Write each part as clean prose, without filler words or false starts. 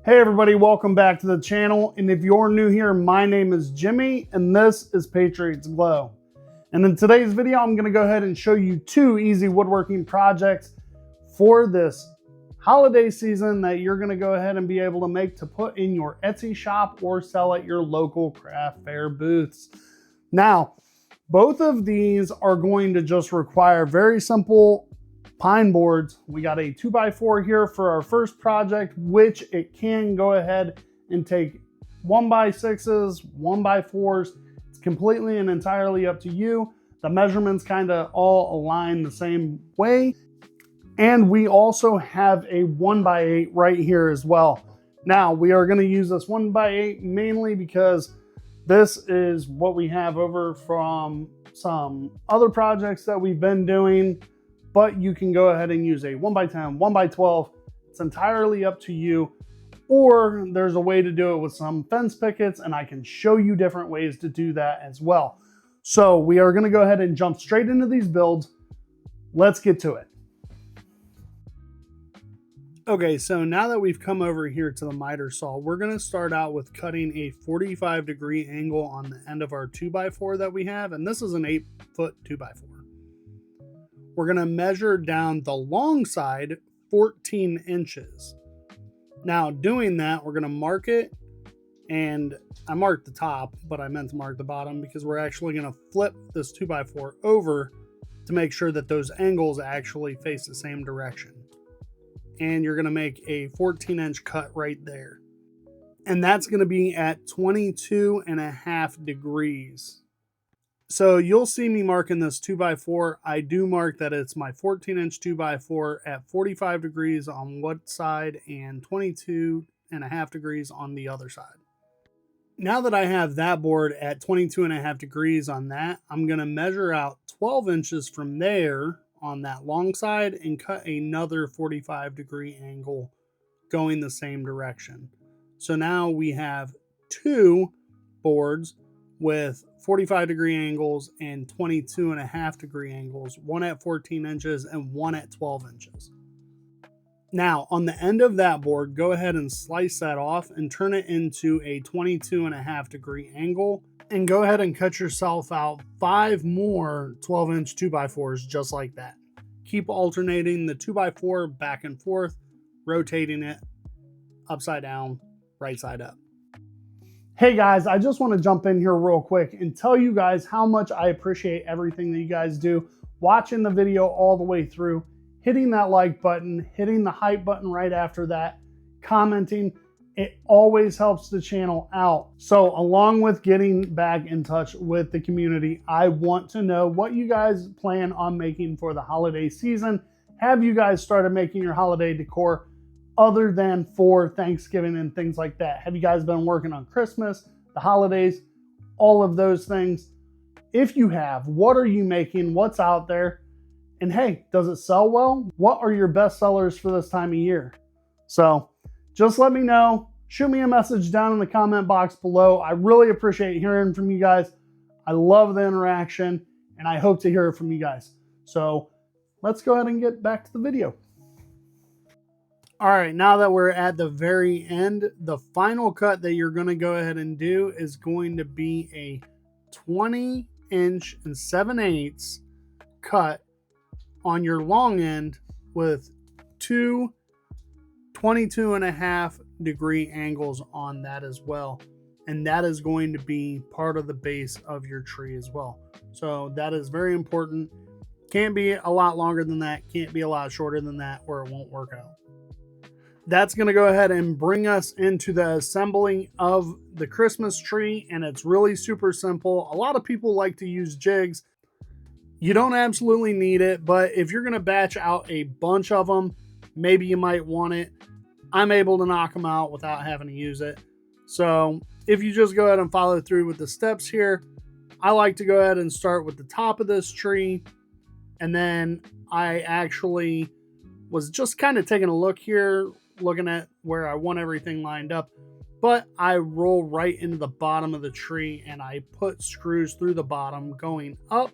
Hey everybody, welcome back to the channel. And if you're new here, my name is Jimmy and this is Patriots Glow. And in today's video, I'm gonna go ahead and show you two easy woodworking projects for this holiday season that you're gonna go ahead and be able to make to put in your Etsy shop or sell at your local craft fair booths. Now, both of these are going to just require very simple pine boards. We got a 2x4 here for our first project, which it can go ahead and take 1x6s, 1x4s. It's completely and entirely up to you. The measurements kind of all align the same way. And we also have a 1x8 right here as well. Now we are going to use this 1x8 mainly because this is what we have over from some other projects that we've been doing. But you can go ahead and use a 1x10, 1x12. It's entirely up to you. Or there's a way to do it with some fence pickets, and I can show you different ways to do that as well. So we are going to go ahead and jump straight into these builds. Let's get to it. Okay, so now that we've come over here to the miter saw, we're going to start out with cutting a 45-degree angle on the end of our 2x4 that we have. And this is an 8-foot 2x4. We're going to measure down the long side 14 inches. Now doing that, we're going to mark it, and I marked the top, but I meant to mark the bottom because we're actually going to flip this 2x4 over to make sure that those angles actually face the same direction. And you're going to make a 14-inch cut right there. And that's going to be at 22.5 degrees. So you'll see me marking this 2x4. I do mark that it's my 14-inch 2x4 at 45 degrees on one side and 22.5 degrees on the other side. Now that I have that board at 22.5 degrees on that, I'm going to measure out 12 inches from there on that long side and cut another 45-degree angle going the same direction. So now we have two boards with 45-degree angles and 22.5-degree angles, one at 14 inches and one at 12 inches. Now, on the end of that board, go ahead and slice that off and turn it into a 22.5-degree angle, and go ahead and cut yourself out 5 more 12-inch 2x4s just like that. Keep alternating the 2x4 back and forth, rotating it upside down, right side up. Hey guys, I just want to jump in here real quick and tell you guys how much I appreciate everything that you guys do, watching the video all the way through, hitting that like button, hitting the hype button right after that, commenting. It always helps the channel out. So along with getting back in touch with the community, I want to know what you guys plan on making for the holiday season. Have you guys started making your holiday decor other than for Thanksgiving and things like that? Have you guys been working on Christmas, the holidays, all of those things? If you have, what are you making? What's out there? And hey, does it sell well? What are your best sellers for this time of year? So just let me know. Shoot me a message down in the comment box below. I really appreciate hearing from you guys. I love the interaction, and I hope to hear it from you guys. So let's go ahead and get back to the video. All right, now that we're at the very end, the final cut that you're going to go ahead and do is going to be a 20-inch and 7/8 cut on your long end with two 22.5-degree angles on that as well. And that is going to be part of the base of your tree as well. So that is very important. Can't be a lot longer than that. Can't be a lot shorter than that, or it won't work out. That's going to go ahead and bring us into the assembling of the Christmas tree, and it's really super simple. A lot of people like to use jigs. You don't absolutely need it, but if you're going to batch out a bunch of them, maybe you might want it. I'm able to knock them out without having to use it. So if you just go ahead and follow through with the steps here, I like to go ahead and start with the top of this tree, and then I actually was just kind of taking a look here, looking at where I want everything lined up, but I roll right into the bottom of the tree and I put screws through the bottom going up,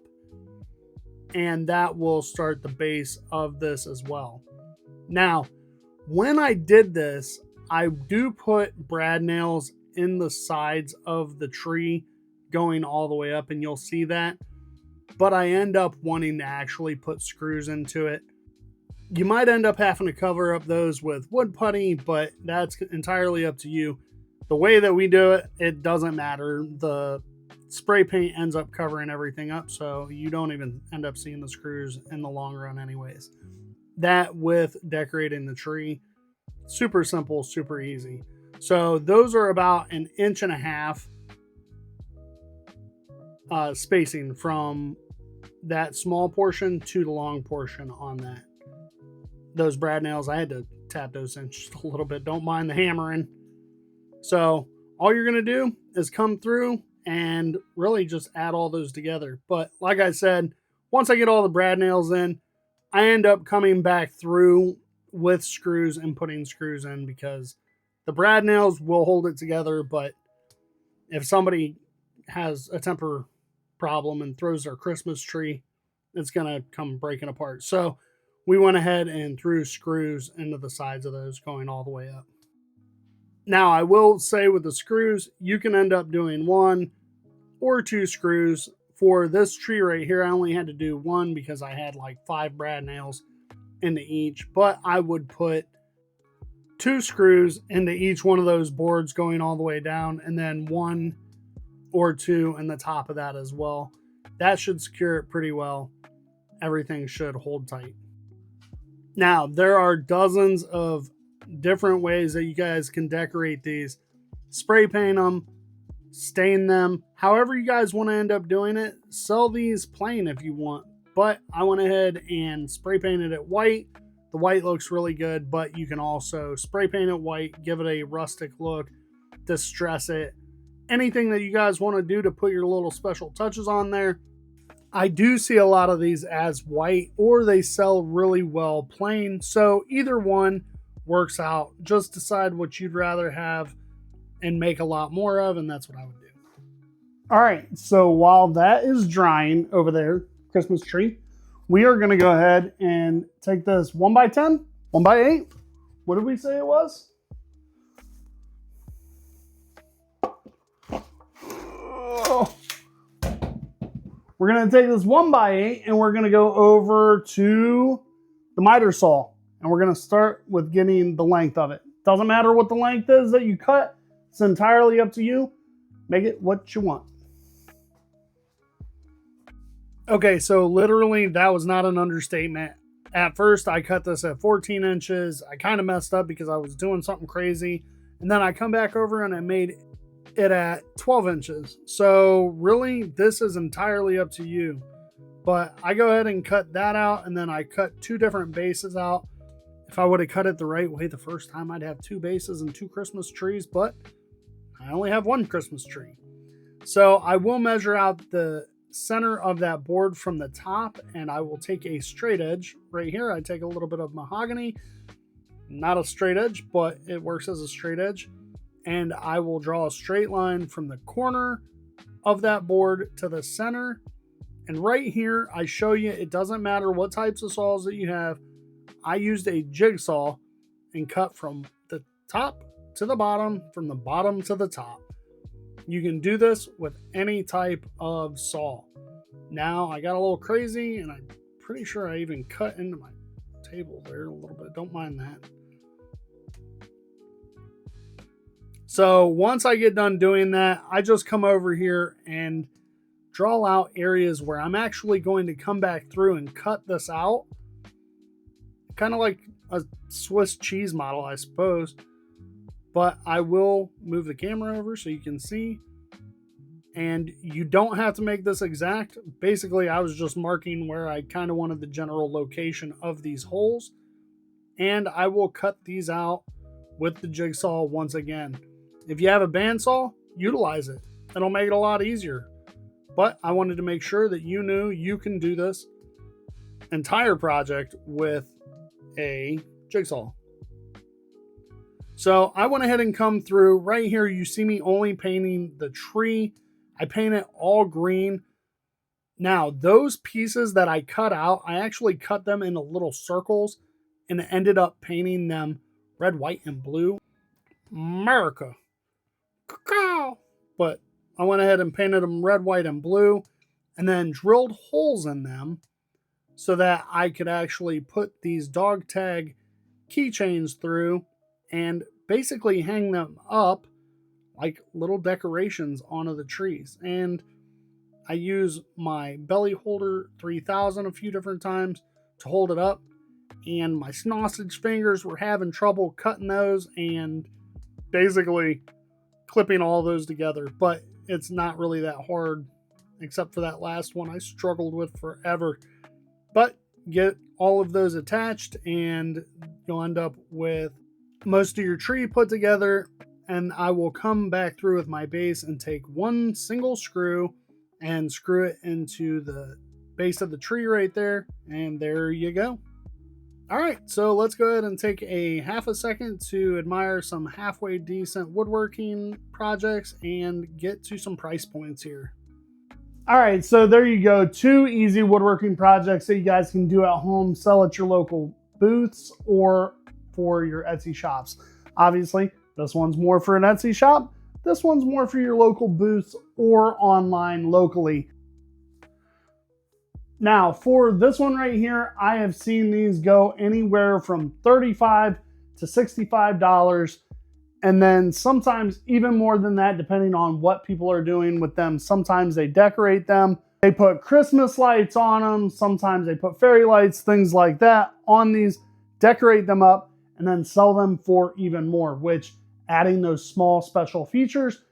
and that will start the base of this as well. Now, when I did this, I do put brad nails in the sides of the tree going all the way up, and you'll see that. But I end up wanting to actually put screws into it. You might end up having to cover up those with wood putty, but that's entirely up to you. The way that we do it, it doesn't matter. The spray paint ends up covering everything up, so you don't even end up seeing the screws in the long run anyways. That with decorating the tree, super simple, super easy. So those are about 1.5 inches spacing from that small portion to the long portion on that. Those brad nails, I had to tap those in just a little bit. Don't mind the hammering. So all you're going to do is come through and really just add all those together. But like I said, once I get all the brad nails in, I end up coming back through with screws and putting screws in, because the brad nails will hold it together. But if somebody has a temper problem and throws their Christmas tree, it's going to come breaking apart. So we went ahead and threw screws into the sides of those going all the way up. Now, I will say with the screws, you can end up doing 1 or 2 screws. For this tree right here, I only had to do 1 because I had like 5 brad nails into each, but I would put 2 screws into each one of those boards going all the way down, and then 1 or 2 in the top of that as well. That should secure it pretty well. Everything should hold tight. Now, there are dozens of different ways that you guys can decorate these. Spray paint them, stain them, however you guys want to end up doing it. Sell these plain if you want, but I went ahead and spray painted it white. The white looks really good, but you can also spray paint it white, give it a rustic look, distress it. Anything that you guys want to do to put your little special touches on there. I do see a lot of these as white, or they sell really well plain. So either one works out. Just decide what you'd rather have and make a lot more of, and that's what I would do. All right, so while that is drying over there, Christmas tree, we are going to go ahead and take this 1x10, 1x8. What did we say it was? Oh. We're going to take this 1x8 and we're going to go over to the miter saw. And we're going to start with getting the length of it. Doesn't matter what the length is that you cut. It's entirely up to you. Make it what you want. Okay, so literally that was not an understatement. At first, I cut this at 14 inches. I kind of messed up because I was doing something crazy. And then I come back over and I made it at 12 inches. So really, this is entirely up to you. But I go ahead and cut that out, and then I cut 2 different bases out. If I would have cut it the right way the first time, I'd have 2 bases and 2 Christmas trees, but I only have 1 Christmas tree. So I will measure out the center of that board from the top, and I will take a straight edge right here. I take a little bit of mahogany, not a straight edge, but it works as a straight edge. And I will draw a straight line from the corner of that board to the center. And right here, I show you, it doesn't matter what types of saws that you have. I used a jigsaw and cut from the top to the bottom, from the bottom to the top. You can do this with any type of saw. Now, I got a little crazy, and I'm pretty sure I even cut into my table there a little bit. Don't mind that. So once I get done doing that, I just come over here and draw out areas where I'm actually going to come back through and cut this out. Kind of like a Swiss cheese model, I suppose. But I will move the camera over so you can see. And you don't have to make this exact. Basically, I was just marking where I kind of wanted the general location of these holes. And I will cut these out with the jigsaw once again. If you have a bandsaw, utilize it. It'll make it a lot easier. But I wanted to make sure that you knew you can do this entire project with a jigsaw. So I went ahead and come through. Right here, you see me only painting the tree. I paint it all green. Now, those pieces that I cut out, I actually cut them into little circles and ended up painting them red, white, and blue. America. Cacao. But I went ahead and painted them red, white, and blue, and then drilled holes in them so that I could actually put these dog tag keychains through and basically hang them up like little decorations onto the trees. And I use my belly holder 3000 a few different times to hold it up, and my sausage fingers were having trouble cutting those and basically clipping all those together. But it's not really that hard, except for that last one I struggled with forever. But get all of those attached and you'll end up with most of your tree put together. And I will come back through with my base and take one single screw and screw it into the base of the tree right there. And there you go. All right, so let's go ahead and take a half a second to admire some halfway decent woodworking projects and get to some price points here. All right, so there you go. 2 easy woodworking projects that you guys can do at home, sell at your local booths or for your Etsy shops. Obviously, this one's more for an Etsy shop. This one's more for your local booths or online locally. Now, for this one right here, I have seen these go anywhere from $35 to $65, and then sometimes even more than that, depending on what people are doing with them. Sometimes they decorate them. They put Christmas lights on them. Sometimes they put fairy lights, things like that on these, decorate them up, and then sell them for even more, which adding those small special features,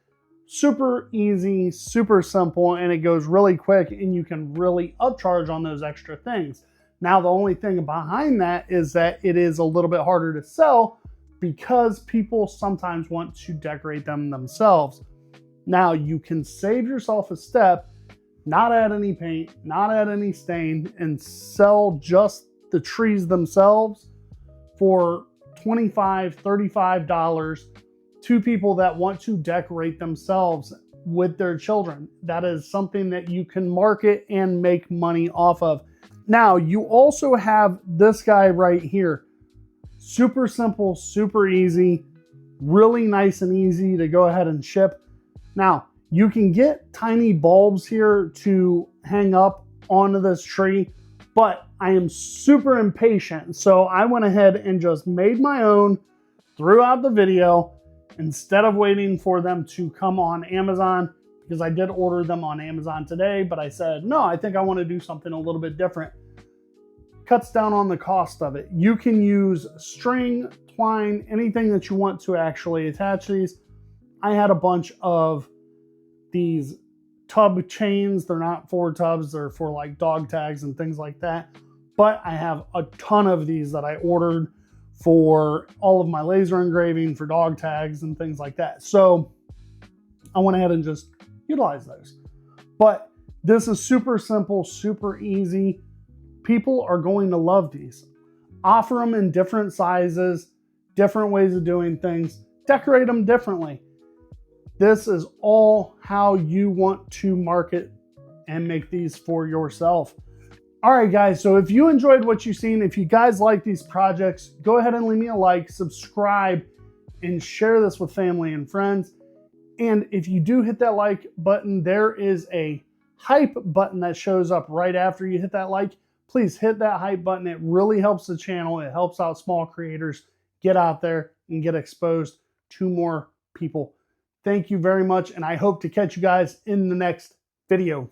super easy, super simple, and it goes really quick and you can really upcharge on those extra things. Now, the only thing behind that is that it is a little bit harder to sell because people sometimes want to decorate them themselves. Now, you can save yourself a step, not add any paint, not add any stain, and sell just the trees themselves for $25, $35 to people that want to decorate themselves with their children. That is something that you can market and make money off of. Now, you also have this guy right here. Super simple, super easy, really nice and easy to go ahead and ship. Now, you can get tiny bulbs here to hang up onto this tree, but I am super impatient. So I went ahead and just made my own throughout the video instead of waiting for them to come on Amazon, because I did order them on Amazon today, but I said, no, I think I want to do something a little bit different. Cuts down on the cost of it. You can use string, twine, anything that you want to actually attach these. I had a bunch of these tub chains. They're not for tubs, they're for like dog tags and things like that. But I have a ton of these that I ordered for all of my laser engraving for dog tags and things like that. So I went ahead and just utilized those. But this is super simple, super easy. People are going to love these. Offer them in different sizes, different ways of doing things, decorate them differently. This is all how you want to market and make these for yourself. All right, guys, so if you enjoyed what you've seen, if you guys like these projects, go ahead and leave me a like, subscribe, and share this with family and friends. And if you do hit that like button, there is a hype button that shows up right after you hit that like. Please hit that hype button. It really helps the channel. It helps out small creators get out there and get exposed to more people. Thank you very much, and I hope to catch you guys in the next video.